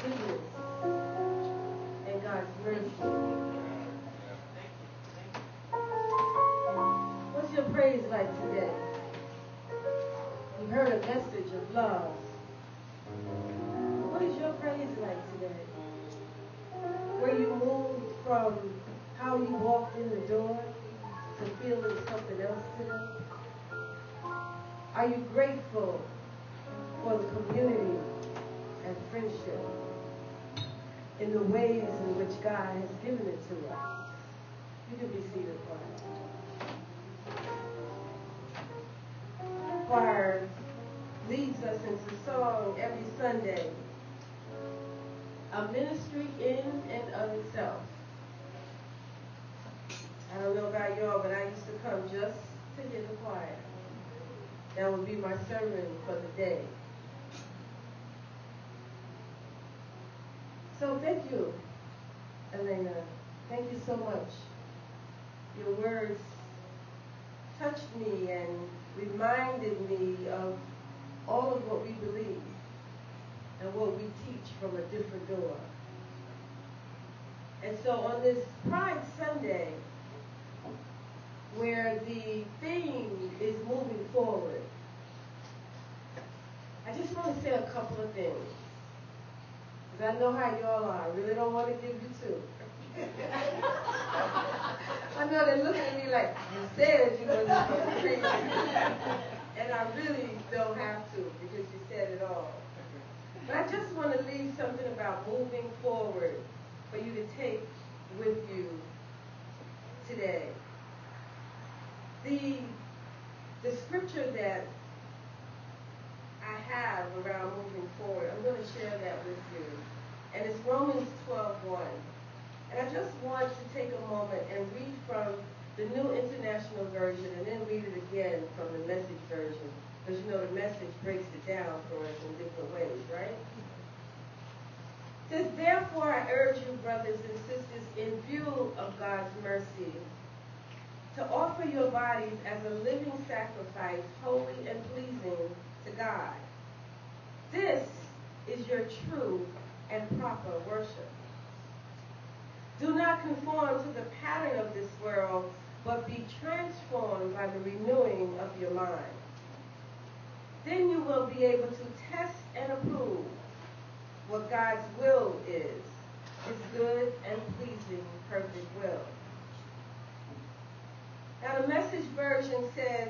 goodness and God's mercy. What's your praise like today? You heard a message of love. What is your praise like today? Were you moved from how you walked in the door to feeling something else today? Are you grateful for the community and friendship in the ways in which God has given it to us? You can be seated, choir. Choir leads us into song every Sunday, a ministry in and of itself. I don't know about y'all, but I used to come just to hear the choir. That would be my sermon for the day. So thank you, Elena. Thank you so much. Your words touched me and reminded me of all of what we believe and what we teach from a different door. And so on this Pride Sunday, where the theme is moving forward, I just want to say a couple of things. Because I know how y'all are. I really don't want to give you two. I know they're looking at me like, you said you were not going to preach. And I really don't have to because you said it all. But I just want to leave something about moving forward for you to take with you today. The scripture that I have around moving forward, I'm going to share that with you. And it's Romans 12:1. And I just want to take a moment and read from the New International Version and then read it again from the Message Version. Because you know the Message breaks it down for us in different ways, right? It says, therefore I urge you, brothers and sisters, in view of God's mercy, to offer your bodies as a living sacrifice, holy and pleasing to God. This is your true and proper worship. Do not conform to the pattern of this world, but be transformed by the renewing of your mind. Then you will be able to test and approve what God's will is, his good and pleasing, perfect will. Now the Message Version says,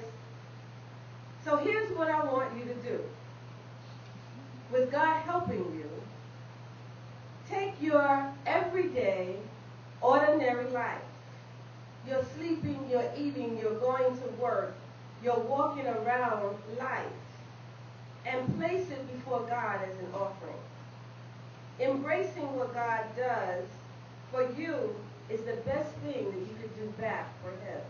so here's what I want you to do. With God helping you, take your everyday, ordinary life. You're sleeping, you're eating, you're going to work, you're walking around life, and place it before God as an offering. Embracing what God does for you is the best thing that you could do back for him.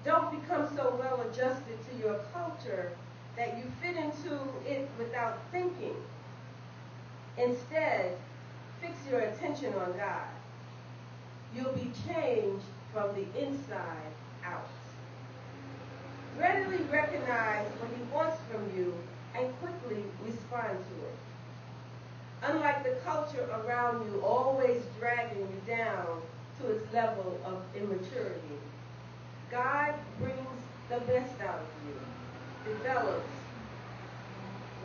Don't become so well adjusted to your culture that you fit into it without thinking. Instead, fix your attention on God. You'll be changed from the inside out. Readily recognize what he wants from you and quickly respond to it. Unlike the culture around you always dragging you down to its level of immaturity, God brings the best out of you, develops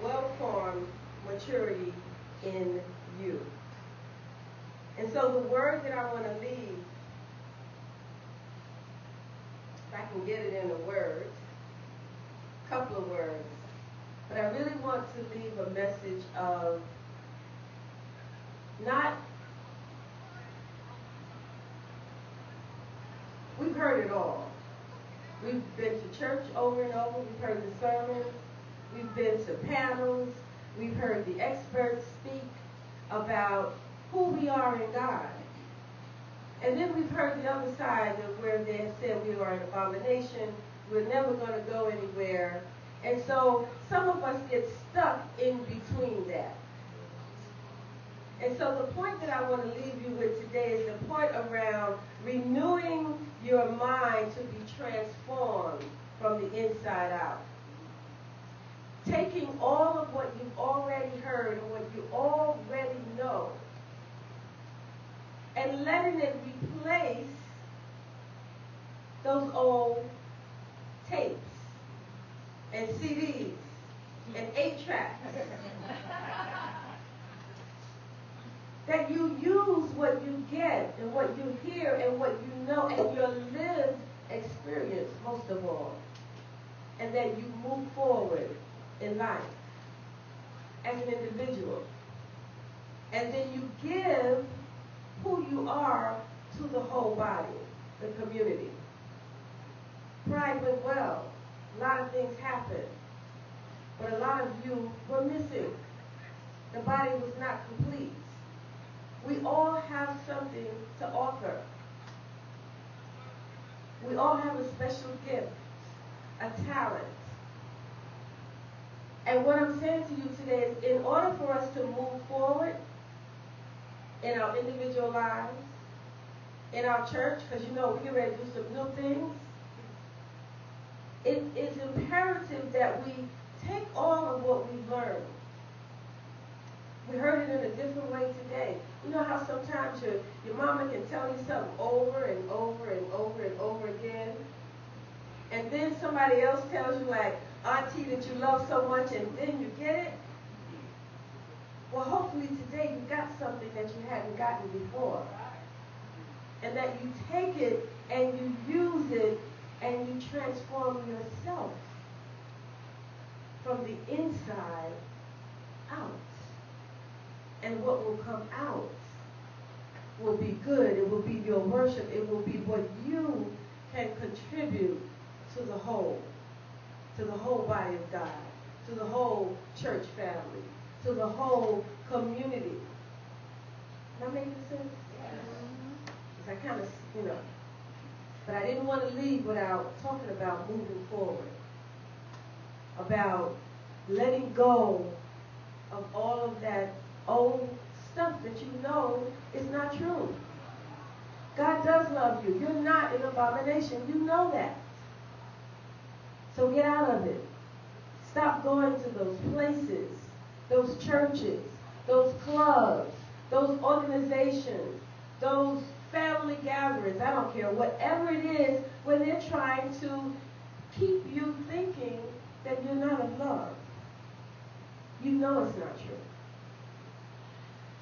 well-formed maturity in you. And so the word that I want to leave, if I can get it in a word, a couple of words, but I really want to leave a message of not, we've heard it all. We've been to church over and over. We've heard the sermons. We've been to panels. We've heard the experts speak about who we are in God. And then we've heard the other side of where they have said we are an abomination. We're never going to go anywhere. And so some of us get stuck in between that. And so the point that I want to leave you with today is the point around renewing your mind to be transformed from the inside out. taking all of what you've already heard and what you already know and letting it replace those old tapes and CDs and 8-tracks. That you use what you get and what you hear and what you know and your lived experience most of all. And that you move forward in life as an individual. And then you give who you are to the whole body, the community. Pride went well. A lot of things happened. But a lot of you were missing. The body was not complete. We all have something to offer. We all have a special gift, a talent. And what I'm saying to you today is, in order for us to move forward in our individual lives, in our church, because you know we're getting ready to do some new things, it is imperative that we take all of what we've learned. We heard it in a different way today. You know how sometimes your mama can tell you something over and over and over and over again, and then somebody else tells you, like Auntie, that you love so much, and then you get it? Well, hopefully today you got something that you hadn't gotten before. And that you take it and you use it and you transform yourself from the inside out. And what will come out will be good. It will be your worship. It will be what you can contribute to the whole body of God, to the whole church family, to the whole community. Am I making sense? Because I kind of, but I didn't want to leave without talking about moving forward, about letting go of all of that old stuff that you know is not true. God does love you. You're not an abomination. You know that. So get out of it. Stop going to those places, those churches, those clubs, those organizations, those family gatherings. I don't care. Whatever it is, when they're trying to keep you thinking that you're not in love. You know it's not true.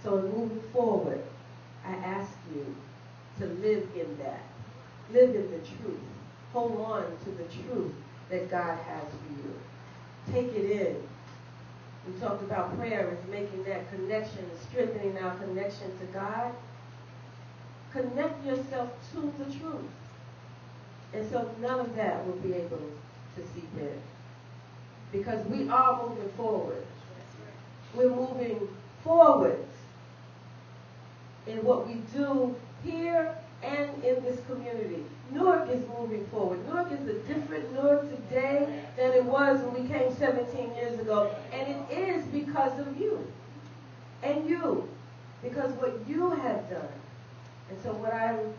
So in moving forward, I ask you to live in that. Live in the truth. Hold on to the truth that God has for you. Take it in. We talked about prayer as making that connection, strengthening our connection to God. Connect yourself to the truth. And so none of that will be able to seep in. Because we are moving forward. We're moving forward in what we do here and in this community. Newark is moving forward. Newark is a different Newark today than it was when we came 17 years ago. And it is because of you. And you. Because what you have done. And so what I'm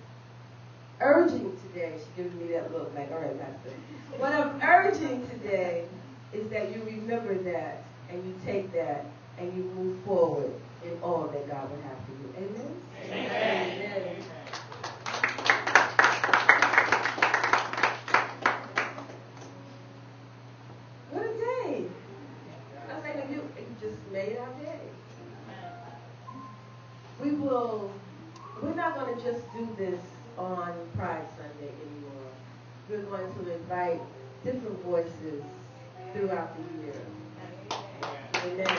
urging today, she's giving me that look like, all right, Pastor. What I'm urging today is that you remember that and you take that and you move forward in all that God would have for you. Amen? Amen. Amen. What a day. I say that you just made our day. We're not going to just do this on Pride Sunday anymore. We're going to invite different voices throughout the year. Amen.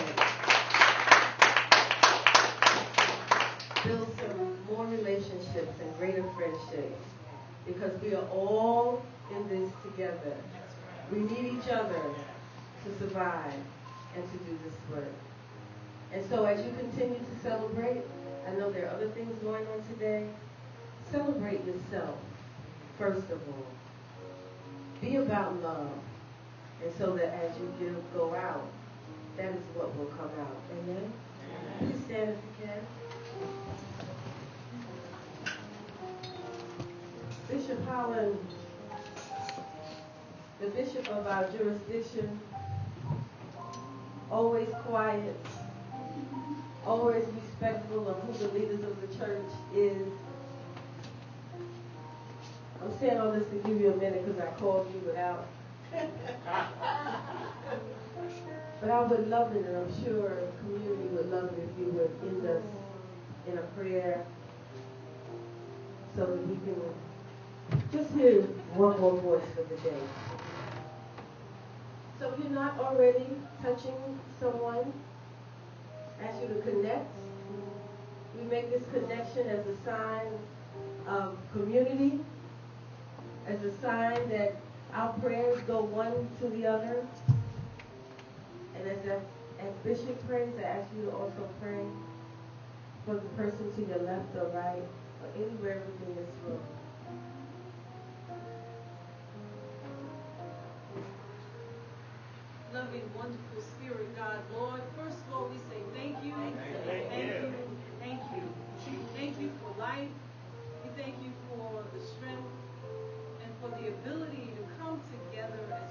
Build some more relationships and greater friendships because we are all in this together. We need each other to survive and to do this work. And so as you continue to celebrate, I know there are other things going on today. Celebrate yourself, first of all. Be about love. And so that as you go out, that is what will come out. Amen? Please stand if you can. Bishop Holland, the bishop of our jurisdiction, always quiet, always respectful of who the leaders of the church is. I'm saying all this to give you a minute because I called you without. But I would love it, and I'm sure the community would love it if you would end us in a prayer so that we can just hear one more voice for the day. So if you're not already touching someone, I ask you to connect. We make this connection as a sign of community, as a sign that our prayers go one to the other. And as Bishop prays, I ask you to also pray for the person to your left or right, or anywhere within this room. Loving, wonderful Spirit, God, Lord, first of all, we say thank you, thank you. Thank you for life. We thank you for the strength and for the ability to come together as